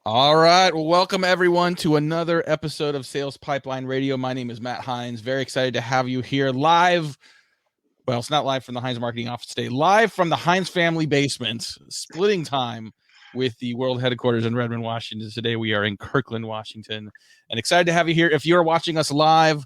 All right. Well, welcome everyone to another episode of Sales Pipeline Radio. My name is Matt Hines. Very excited to have you here live. Well, it's not live from the Hines marketing office today, live from the Hines family basement, splitting time with the world headquarters in Redmond, Washington. Today we are in Kirkland, Washington, and excited to have you here. If you're watching us live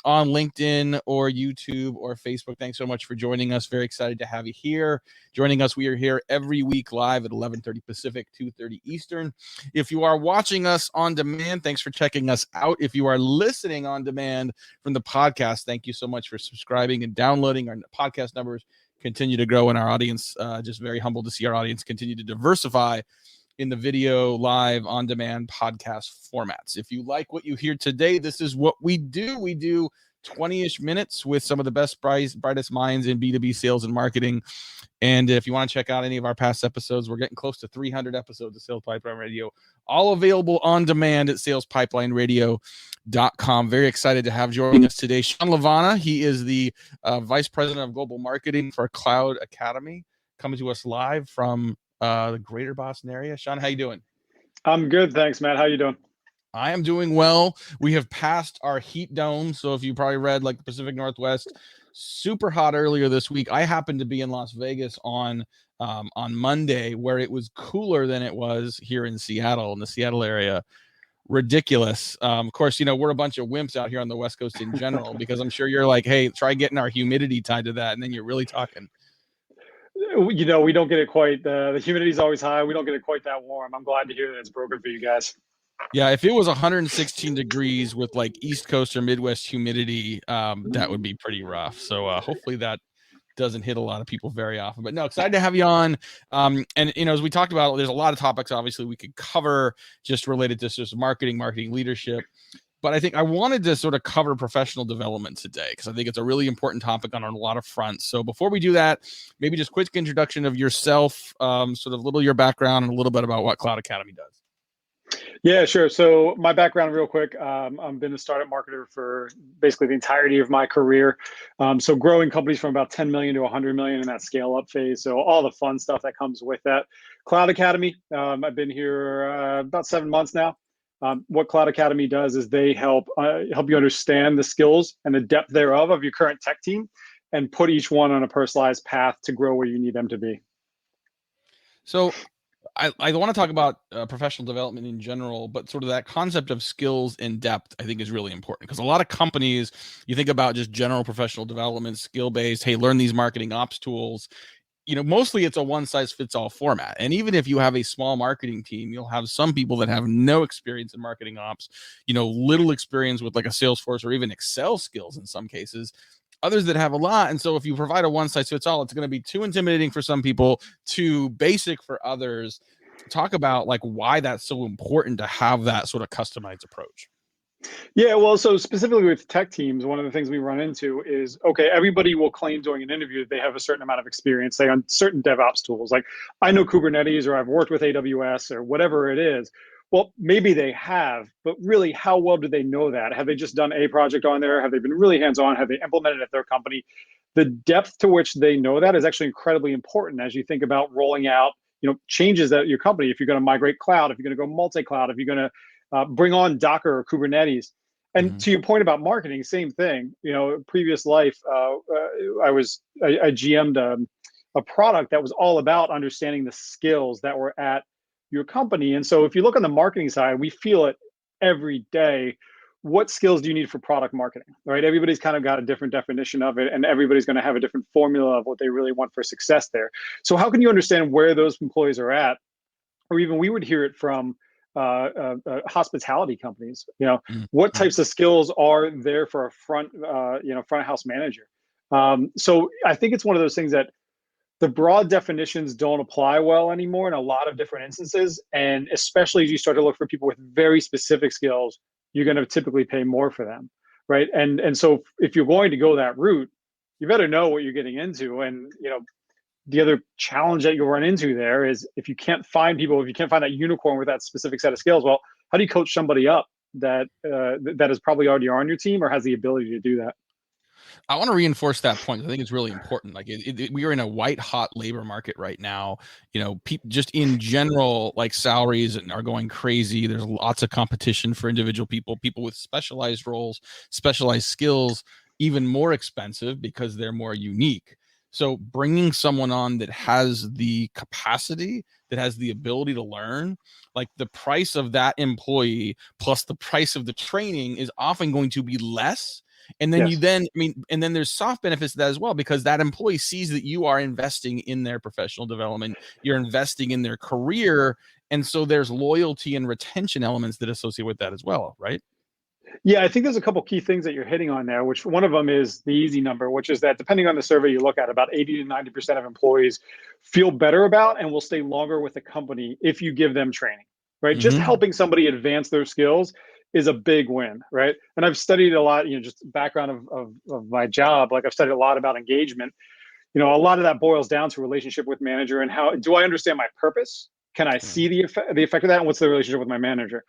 on LinkedIn or YouTube or Facebook, thanks so much for joining us. Very excited to have you here. Joining us, we are here every week live at 11:30 Pacific, 2:30 Eastern. If you are watching us on demand, thanks for checking us out. If you are listening on demand from the podcast, thank you so much for subscribing and downloading. Our podcast numbers continue to grow in our audience. Just very humbled to see our audience continue to diversify in the video, live, on-demand podcast formats. If you like what you hear today, this is what we do. We do 20-ish minutes with some of the best, brightest minds in B2B sales and marketing. And if you want to check out any of our past episodes, we're getting close to 300 episodes of Sales Pipeline Radio, all available on demand at salespipelineradio.com. Very excited to have joining us today Shawn Lavana. He is the Vice President of Global Marketing for Cloud Academy, coming to us live from the greater Boston area. Shawn, how you doing? I'm good, thanks, Matt. How you doing? I am doing well. We have passed our heat dome. So if you probably read like the Pacific Northwest, super hot earlier this week. I happened to be in Las Vegas on Monday, where it was cooler than it was here in Seattle, in the Seattle area. Ridiculous. Of course, you know, we're a bunch of wimps out here on the West Coast in general, because I'm sure you're like, hey, try getting our humidity tied to that. And then you're really talking. You know, we don't get it quite. The humidity is always high. We don't get it quite that warm. I'm glad to hear that it's broken for you guys. Yeah, if it was 116 degrees with like East Coast or Midwest humidity, that would be pretty rough. So hopefully that doesn't hit a lot of people very often. But no, excited to have you on. And, you know, as we talked about, there's a lot of topics, obviously, we could cover just related to just marketing leadership. But I think I wanted to sort of cover professional development today, because I think it's a really important topic on a lot of fronts. So before we do that, maybe just quick introduction of yourself, sort of a little your background and a little bit about what Cloud Academy does. Yeah, sure. So my background real quick, I've been a startup marketer for basically the entirety of my career. So growing companies from about 10 million to 100 million in that scale up phase. So all the fun stuff that comes with that. Cloud Academy, I've been here about 7 months now. What Cloud Academy does is they help you understand the skills and the depth thereof of your current tech team and put each one on a personalized path to grow where you need them to be. So I want to talk about professional development in general, but sort of that concept of skills in depth, I think, is really important, because a lot of companies, you think about just general professional development, skill-based, hey, learn these marketing ops tools. You know, mostly it's a one-size-fits-all format. And even if you have a small marketing team, you'll have some people that have no experience in marketing ops, you know, little experience with like a Salesforce or even Excel skills in some cases. Others that have a lot. And so if you provide a one size fits all, it's going to be too intimidating for some people, too basic for others. Talk about like why that's so important to have that sort of customized approach. Yeah, well, so specifically with tech teams, one of the things we run into is, okay, everybody will claim during an interview that they have a certain amount of experience, say on certain DevOps tools. Like, I know Kubernetes, or I've worked with AWS, or whatever it is. Well, maybe they have, but really, how well do they know that? Have they just done a project on there? Have they been really hands-on? Have they implemented it at their company? The depth to which they know that is actually incredibly important as you think about rolling out, you know, changes at your company. If you're going to migrate cloud, if you're going to go multi-cloud, if you're going to bring on Docker or Kubernetes. And to your point about marketing, same thing. You know, previous life, I GM'd a product that was all about understanding the skills that were at your company. And so if you look on the marketing side, we feel it every day. What skills do you need for product marketing, right? Everybody's kind of got a different definition of it, and everybody's going to have a different formula of what they really want for success there. So how can you understand where those employees are at? Or even we would hear it from hospitality companies. You know, what types of skills are there for a front of house manager? So I think it's one of those things that the broad definitions don't apply well anymore in a lot of different instances. And especially as you start to look for people with very specific skills, you're going to typically pay more for them, right? And so if you're going to go that route, you better know what you're getting into. And, you know, the other challenge that you'll run into there is if you can't find that unicorn with that specific set of skills, well, how do you coach somebody up that is probably already on your team or has the ability to do that? I want to reinforce that point. I think it's really important. Like we are in a white hot labor market right now. Just in general, like salaries are going crazy. There's lots of competition for individual people with specialized roles, specialized skills, even more expensive because they're more unique. So bringing someone on that has the capacity, that has the ability to learn, like the price of that employee plus the price of the training is often going to be less. And then Yes. and then there's soft benefits to that as well, because that employee sees that you are investing in their professional development, you're investing in their career. And so there's loyalty and retention elements that associate with that as well, right? Yeah, I think there's a couple key things that you're hitting on there, which one of them is the easy number, which is that depending on the survey you look at, about 80 to 90% of employees feel better about and will stay longer with the company if you give them training, right? Just Mm-hmm. helping somebody advance their skills is a big win, right? And I've studied a lot, just background of my job, like I've studied a lot about engagement. A lot of that boils down to relationship with manager and how do I understand my purpose? Can I see the effect of that? And what's the relationship with my manager?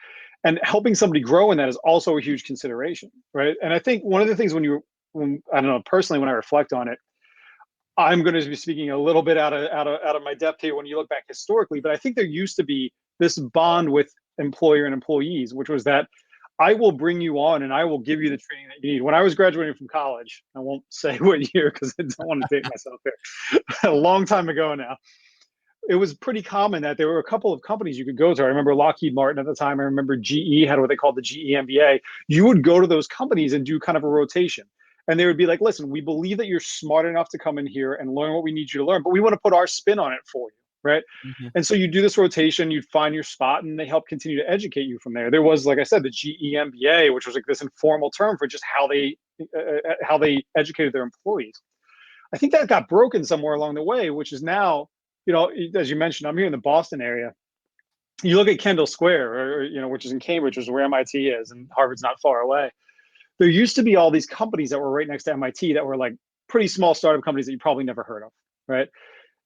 And helping somebody grow in that is also a huge consideration, right? And I think one of the things when I don't know, personally, when I reflect on it, I'm going to be speaking a little bit out of my depth here when you look back historically, but I think there used to be this bond with employer and employees, which was that I will bring you on and I will give you the training that you need. When I was graduating from college, I won't say what year because I don't want to date myself here, a long time ago now, it was pretty common that there were a couple of companies you could go to. I remember Lockheed Martin at the time. I remember GE had what they called the GE MBA. You would go to those companies and do kind of a rotation. And they would be like, listen, we believe that you're smart enough to come in here and learn what we need you to learn, but we want to put our spin on it for you. Right. Mm-hmm. And so you do this rotation, you'd find your spot, and they help continue to educate you from there. There was, like I said, the GE MBA, which was like this informal term for just how they educated their employees. I think that got broken somewhere along the way, which is now, as you mentioned, I'm here in the Boston area. You look at Kendall Square, which is in Cambridge, which is where MIT is, and Harvard's not far away. There used to be all these companies that were right next to MIT that were like pretty small startup companies that you probably never heard of, right?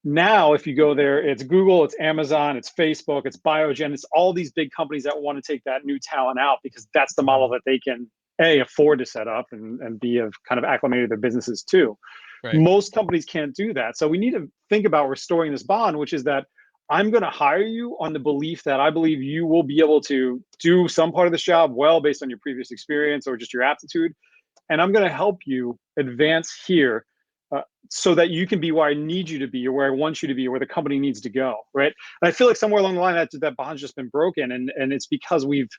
Now, if you go there, it's Google, it's Amazon, it's Facebook, it's Biogen, it's all these big companies that want to take that new talent out because that's the model that they can afford to set up and be of kind of acclimated their businesses too. Right. Most companies can't do that. So we need to think about restoring this bond, which is that I'm going to hire you on the belief that I believe you will be able to do some part of this job well based on your previous experience or just your aptitude. And I'm going to help you advance here so that you can be where I need you to be or where I want you to be or where the company needs to go, right? And I feel like somewhere along the line that bond's just been broken. And it's because we've,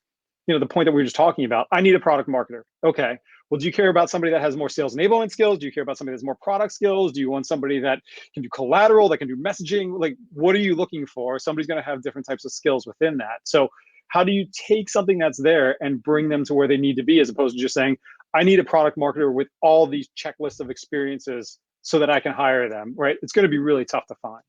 the point that we were just talking about, I need a product marketer. Okay. Well, do you care about somebody that has more sales enablement skills? Do you care about somebody that's more product skills? Do you want somebody that can do collateral, that can do messaging? Like, what are you looking for? Somebody's going to have different types of skills within that. So how do you take something that's there and bring them to where they need to be, as opposed to just saying, I need a product marketer with all these checklists of experiences so that I can hire them, right? It's going to be really tough to find.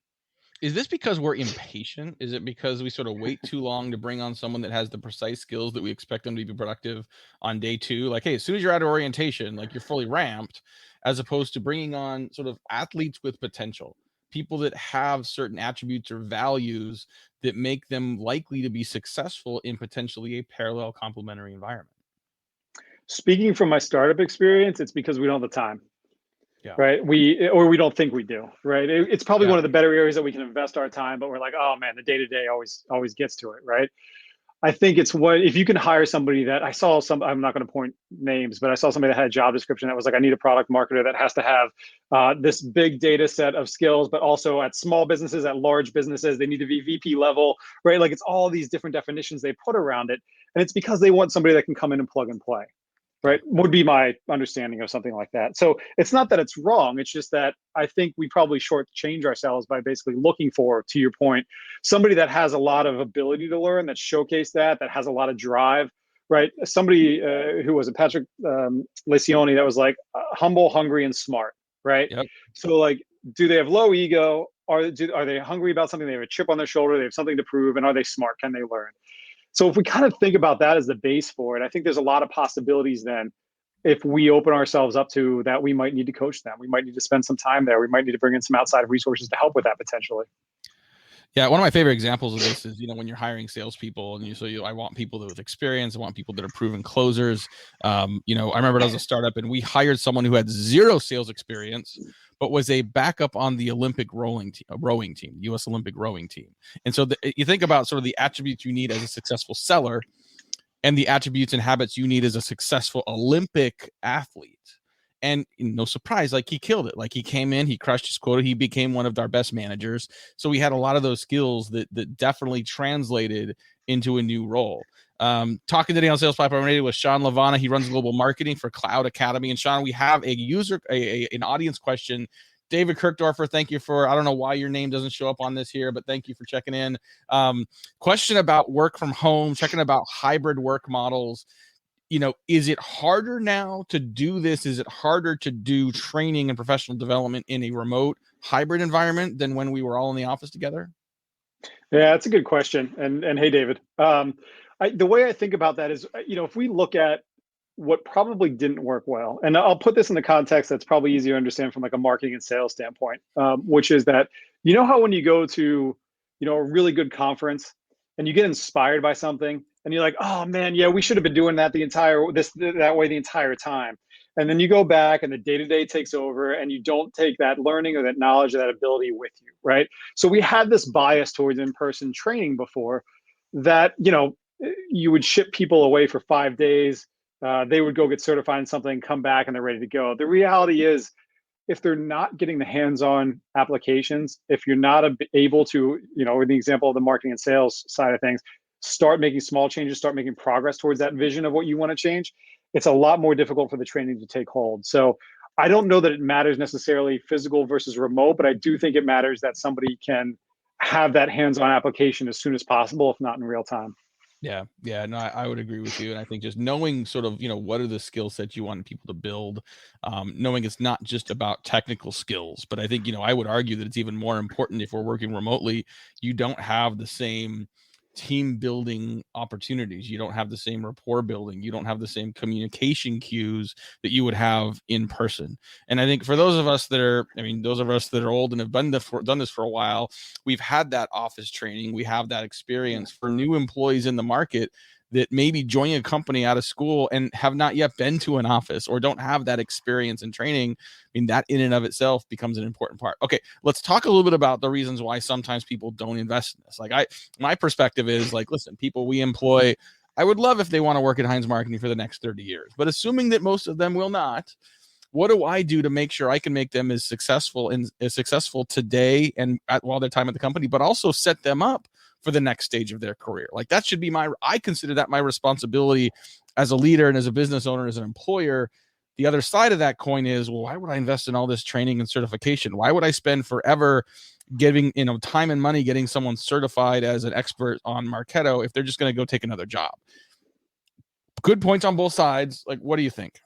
Is this because we're impatient? Is it because we sort of wait too long to bring on someone that has the precise skills that we expect them to be productive on day two? Like, hey, as soon as you're out of orientation, like you're fully ramped, as opposed to bringing on sort of athletes with potential, people that have certain attributes or values that make them likely to be successful in potentially a parallel complementary environment. Speaking from my startup experience, it's because we don't have the time. Yeah. Right. We don't think we do. Right. It's probably Yeah. one of the better areas that we can invest our time, but we're like, oh man, the day to day always gets to it. Right. I think it's if you can hire somebody that I'm not going to point names, but I saw somebody that had a job description that was like, I need a product marketer that has to have this big data set of skills, but also at small businesses, at large businesses, they need to be VP level, right? Like it's all these different definitions they put around it. And it's because they want somebody that can come in and plug and play. Right, would be my understanding of something like that. So it's not that it's wrong. It's just that I think we probably shortchange ourselves by basically looking for, to your point, somebody that has a lot of ability to learn, that showcase that has a lot of drive. Right, somebody who was a Patrick Lencioni that was like humble, hungry, and smart. Right, Yep. so like, do they have low ego? Are they hungry about something? They have a chip on their shoulder. They have something to prove, and are they smart? Can they learn? So if we kind of think about that as the base for it, I think there's a lot of possibilities then if we open ourselves up to that, we might need to coach them. We might need to spend some time there. We might need to bring in some outside resources to help with that potentially. Yeah, one of my favorite examples of this is, when you're hiring salespeople, and I want people with experience, I want people that are proven closers. I remember it was a startup, and we hired someone who had zero sales experience, but was a backup on the Olympic rowing team, U.S. Olympic rowing team. And so you think about sort of the attributes you need as a successful seller, and the attributes and habits you need as a successful Olympic athlete. And no surprise, like, he killed it. Like, he came in, he crushed his quota, he became one of our best managers. So we had a lot of those skills that definitely translated into a new role. Talking today on Sales Pipeline Radio with Shawn Lavana. He runs global marketing for Cloud Academy. And Shawn, we have an audience question. David Kirkdorfer, thank you for, I don't know why your name doesn't show up on this here, but thank you for checking in. Question about work from home, checking about hybrid work models. Is it harder now to do this? Is it harder to do training and professional development in a remote hybrid environment than when we were all in the office together? Yeah, that's a good question. And hey, David, the way I think about that is, if we look at what probably didn't work well, and I'll put this in the context that's probably easier to understand from like a marketing and sales standpoint, which is that, how when you go to, a really good conference and you get inspired by something and you're like, oh man, yeah, we should have been doing that that way the entire time. And then you go back and the day-to-day takes over and you don't take that learning or that knowledge or that ability with you, right? So we had this bias towards in-person training before that, you would ship people away for 5 days. They would go get certified in something, come back, and they're ready to go. The reality is, if they're not getting the hands-on applications, if you're not able to, in the example of the marketing and sales side of things, start making small changes, start making progress towards that vision of what you want to change, it's a lot more difficult for the training to take hold. So I don't know that it matters necessarily physical versus remote, but I do think it matters that somebody can have that hands-on application as soon as possible, if not in real time. Yeah. No, I would agree with you. And I think just knowing sort of, what are the skill sets you want people to build, knowing it's not just about technical skills, but I think, I would argue that it's even more important if we're working remotely. You don't have the same team building opportunities. You don't have the same rapport building. You don't have the same communication cues that you would have in person. And I think for those of us that are old and have done this for a while, we've had that office training. We have that experience. For new employees in the market that maybe join a company out of school and have not yet been to an office or don't have that experience and training, that in and of itself becomes an important part. Okay, let's talk a little bit about the reasons why sometimes people don't invest in this. Like, my perspective is like, listen, people we employ, I would love if they want to work at Heinz Marketing for the next 30 years, but assuming that most of them will not, what do I do to make sure I can make them as successful today and while they're time at the company, but also set them up for the next stage of their career? Like, that should be I consider that my responsibility as a leader and as a business owner, as an employer. The other side of that coin is, well, why would I invest in all this training and certification? Why would I spend forever giving, time and money getting someone certified as an expert on Marketo if they're just going to go take another job? Good points on both sides. Like, what do you think?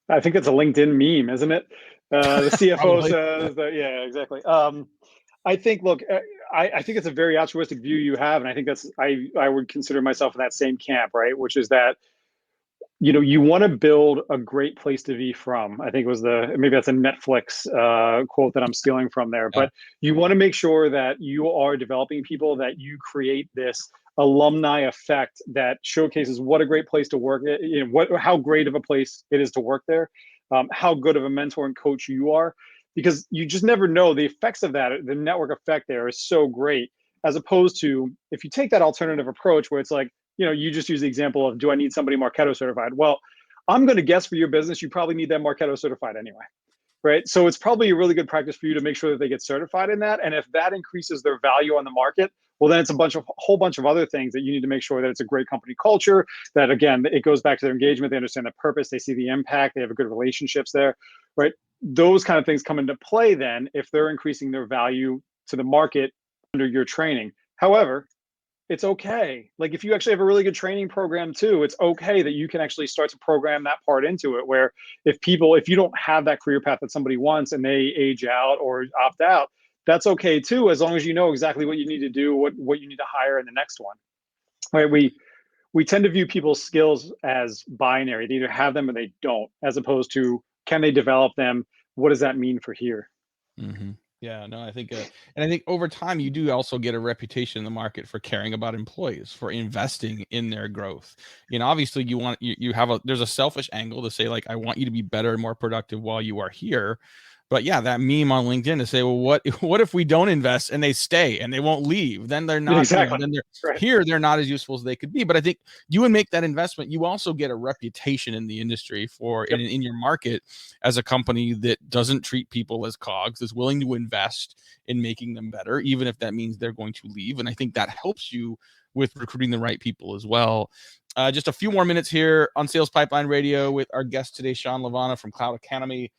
I think it's a LinkedIn meme, isn't it? The CFO Probably. says that, yeah, exactly. I think, look, I think it's a very altruistic view you have. And I think I would consider myself in that same camp, right? Which is that, you want to build a great place to be from. I think it was maybe that's a Netflix quote that I'm stealing from there, Yeah. but you want to make sure that you are developing people, that you create this alumni effect that showcases what a great place to work, how great of a place it is to work there, how good of a mentor and coach you are, because you just never know the effects of that. The network effect there is so great, as opposed to if you take that alternative approach where it's like, you just use the example of, do I need somebody Marketo certified? Well, I'm going to guess for your business, you probably need them Marketo certified anyway, right? So it's probably a really good practice for you to make sure that they get certified in that. And if that increases their value on the market, well, then it's a whole bunch of other things that you need to make sure that it's a great company culture, that again, it goes back to their engagement. They understand the purpose, they see the impact, they have good relationships there, right? Those kind of things come into play then if they're increasing their value to the market under your training. However, it's okay. Like, if you actually have a really good training program too, it's okay that you can actually start to program that part into it, where if you don't have that career path that somebody wants and they age out or opt out, that's okay too, as long as you know exactly what you need to do, what you need to hire in the next one, right? We tend to view people's skills as binary. They either have them or they don't, as opposed to, can they develop them? What does that mean for here? Mm-hmm. Yeah, no, I think, and I think over time you do also get a reputation in the market for caring about employees, for investing in their growth. Obviously you have there's a selfish angle to say like, I want you to be better and more productive while you are here. But yeah, that meme on LinkedIn to say, well, what if we don't invest and they stay and they won't leave? Then they're not, Exactly. then they're Right. here, they're not as useful as they could be. But I think you would make that investment. You also get a reputation in the industry for Yep. in your market as a company that doesn't treat people as cogs, is willing to invest in making them better, even if that means they're going to leave. And I think that helps you with recruiting the right people as well. Just a few more minutes here on Sales Pipeline Radio with our guest today, Shawn Lavana from Cloud Academy.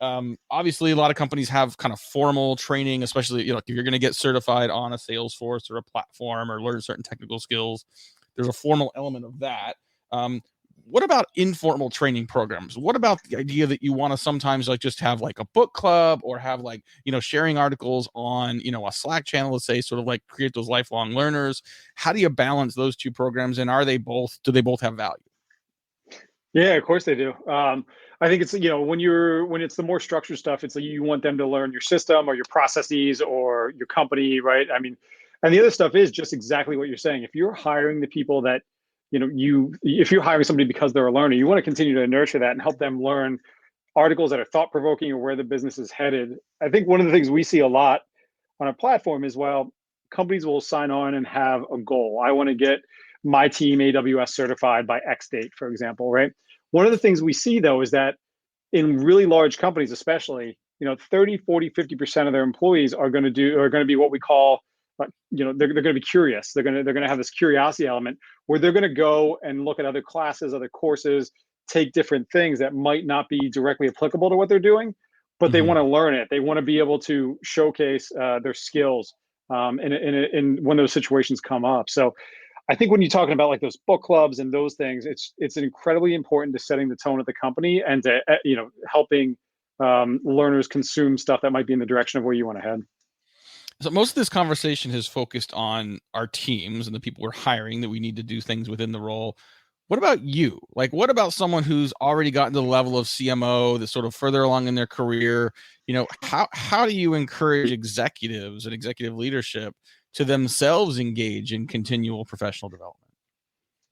Obviously, a lot of companies have kind of formal training, especially if you're going to get certified on a Salesforce or a platform or learn certain technical skills. There's a formal element of that. What about informal training programs? What about the idea that you want to sometimes like just have like a book club or have like sharing articles on a Slack channel, let's say, sort of like create those lifelong learners? How do you balance those two programs, and do they both have value? Yeah, of course they do. I think it's when it's the more structured stuff, it's like you want them to learn your system or your processes or your company, right? I mean, and the other stuff is just exactly what you're saying. If you're hiring the people that if you're hiring somebody because they're a learner, you want to continue to nurture that and help them learn articles that are thought provoking or where the business is headed. I think one of the things we see a lot on our platform is, well, companies will sign on and have a goal. I want to get my team AWS certified by X date, for example, right? One of the things we see though is that in really large companies, especially, 30, 40, 50% of their employees are going to be what we call, they're going to be curious. They're going to have this curiosity element where they're going to go and look at other classes, other courses, take different things that might not be directly applicable to what they're doing, but they want to learn it. They want to be able to showcase their skills in when those situations come up. So I think when you're talking about like those book clubs and those things, it's incredibly important to setting the tone of the company and to helping learners consume stuff that might be in the direction of where you want to head. So most of this conversation has focused on our teams and the people we're hiring, that we need to do things within the role. What about you? Like, what about someone who's already gotten to the level of CMO, that's sort of further along in their career? How do you encourage executives and executive leadership to themselves engage in continual professional development?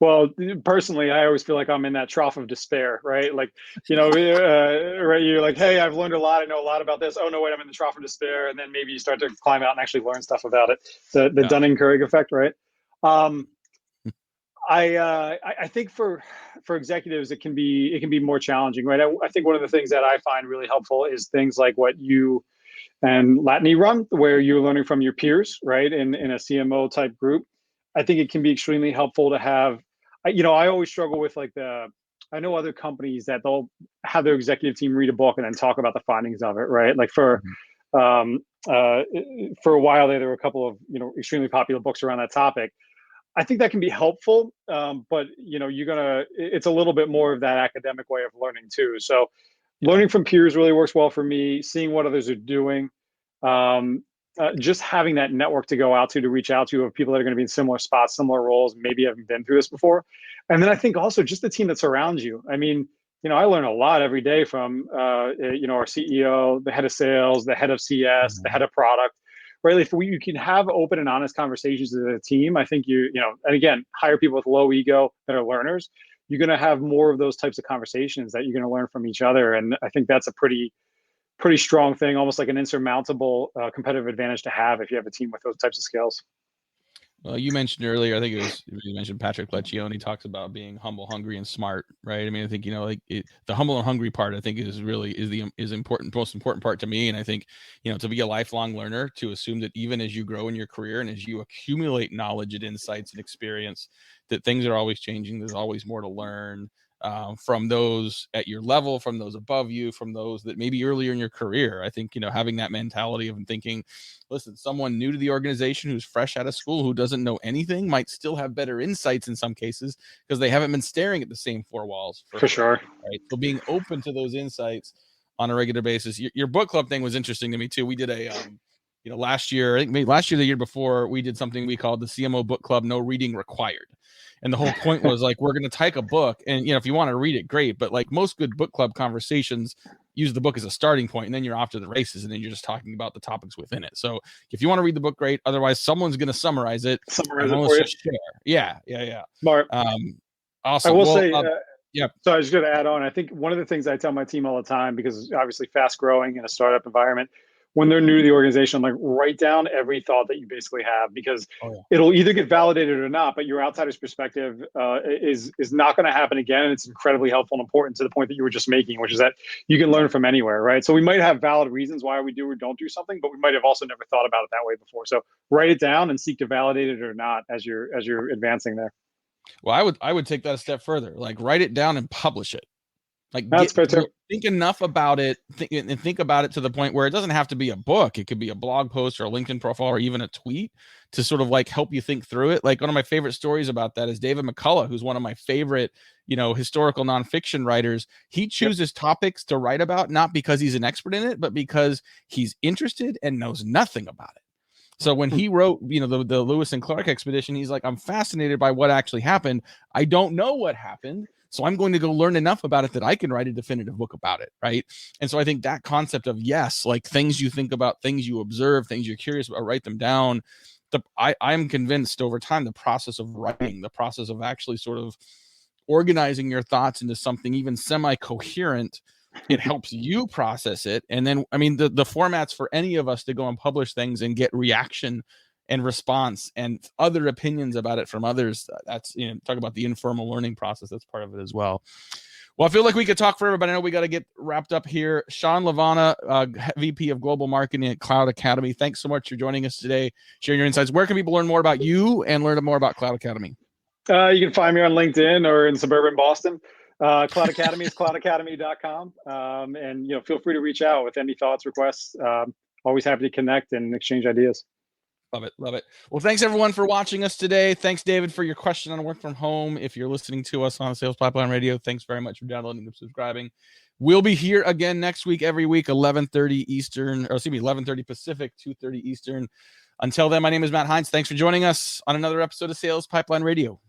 Well, personally, I always feel like I'm in that trough of despair, right? Like, right? You're like, hey, I've learned a lot. I know a lot about this. Oh no, wait, I'm in the trough of despair, and then maybe you start to climb out and actually learn stuff about it. The Dunning-Kruger effect, right? I think for executives, it can be more challenging, right? I think one of the things that I find really helpful is things like what you and Latney run, where you're learning from your peers, right? In a CMO type group. I think it can be extremely helpful to have. I always struggle with I know other companies that they'll have their executive team read a book and then talk about the findings of it, right? Like for a while there were a couple of extremely popular books around that topic. I think that can be helpful, but it's a little bit more of that academic way of learning too. So learning from peers really works well for me. Seeing what others are doing, just having that network to go out to reach out to of people that are going to be in similar spots, similar roles, maybe haven't been through this before. And then I think also just the team that surrounds you. I mean, I learn a lot every day from our CEO, the head of sales, the head of CS, the head of product. Right, if you can have open and honest conversations as a team, I think and again, hire people with low ego that are learners. You're going to have more of those types of conversations that you're going to learn from each other, and I think that's a pretty strong thing, almost like an insurmountable competitive advantage to have if you have a team with those types of skills. Well, you mentioned earlier, I think you mentioned Patrick Lencioni talks about being humble, hungry, and smart, right? I mean, I think, the humble and hungry part, I think is the most important part to me. And I think, to be a lifelong learner, to assume that even as you grow in your career and as you accumulate knowledge and insights and experience, that things are always changing. There's always more to learn. From those at your level, from those above you, from those that maybe earlier in your career. I think, having that mentality of thinking, listen, someone new to the organization who's fresh out of school, who doesn't know anything, might still have better insights in some cases because they haven't been staring at the same four walls for sure. Right. So being open to those insights on a regular basis. Your book club thing was interesting to me too. We did a, last year, I think maybe last year, the year before, we did something we called the CMO book club, no reading required. And the whole point was like, we're going to take a book and, if you want to read it, great. But like most good book club conversations use the book as a starting point, and then you're off to the races, and then you're just talking about the topics within it. So if you want to read the book, great. Otherwise, someone's going to summarize it for you. Share. Yeah. Smart. Awesome. I will say, yeah. So I was going to add on. I think one of the things I tell my team all the time, because obviously fast growing in a startup environment, when they're new to the organization, like write down every thought that you basically have, because it'll either get validated or not. But your outsider's perspective is not going to happen again, and it's incredibly helpful and important to the point that you were just making, which is that you can learn from anywhere, right? So we might have valid reasons why we do or don't do something, but we might have also never thought about it that way before. So write it down and seek to validate it or not as you're advancing there. Well, I would take that a step further. Like write it down and publish it. Like that's fair too. Think enough about it, think about it to the point where it doesn't have to be a book. It could be a blog post or a LinkedIn profile or even a tweet to sort of like help you think through it. Like one of my favorite stories about that is David McCullough, who's one of my favorite, historical nonfiction writers. He chooses topics to write about, not because he's an expert in it, but because he's interested and knows nothing about it. So when he wrote, the Lewis and Clark expedition, he's like, I'm fascinated by what actually happened. I don't know what happened. So I'm going to go learn enough about it that I can write a definitive book about it, right? And so I think that concept of, yes, like things you think about, things you observe, things you're curious about, write them down. I'm convinced over time the process of writing, the process of actually sort of organizing your thoughts into something even semi-coherent, it helps you process it. And then, I mean, the formats for any of us to go and publish things and get reaction and response and other opinions about it from others, that's, talk about the informal learning process. That's part of it as well. Well, I feel like we could talk forever, but I know we got to get wrapped up here. Shawn Lavana, VP of Global Marketing at Cloud Academy. Thanks so much for joining us today, sharing your insights. Where can people learn more about you and learn more about Cloud Academy? You can find me on LinkedIn or in suburban Boston. Cloud Academy is cloudacademy.com. And, feel free to reach out with any thoughts, requests. Always happy to connect and exchange ideas. Love it. Love it. Well, thanks everyone for watching us today. Thanks, David, for your question on work from home. If you're listening to us on Sales Pipeline Radio, thanks very much for downloading and subscribing. We'll be here again next week, every week, 11:30 Eastern, or excuse me, 11:30 Pacific, 2:30 Eastern. Until then, my name is Matt Hines. Thanks for joining us on another episode of Sales Pipeline Radio.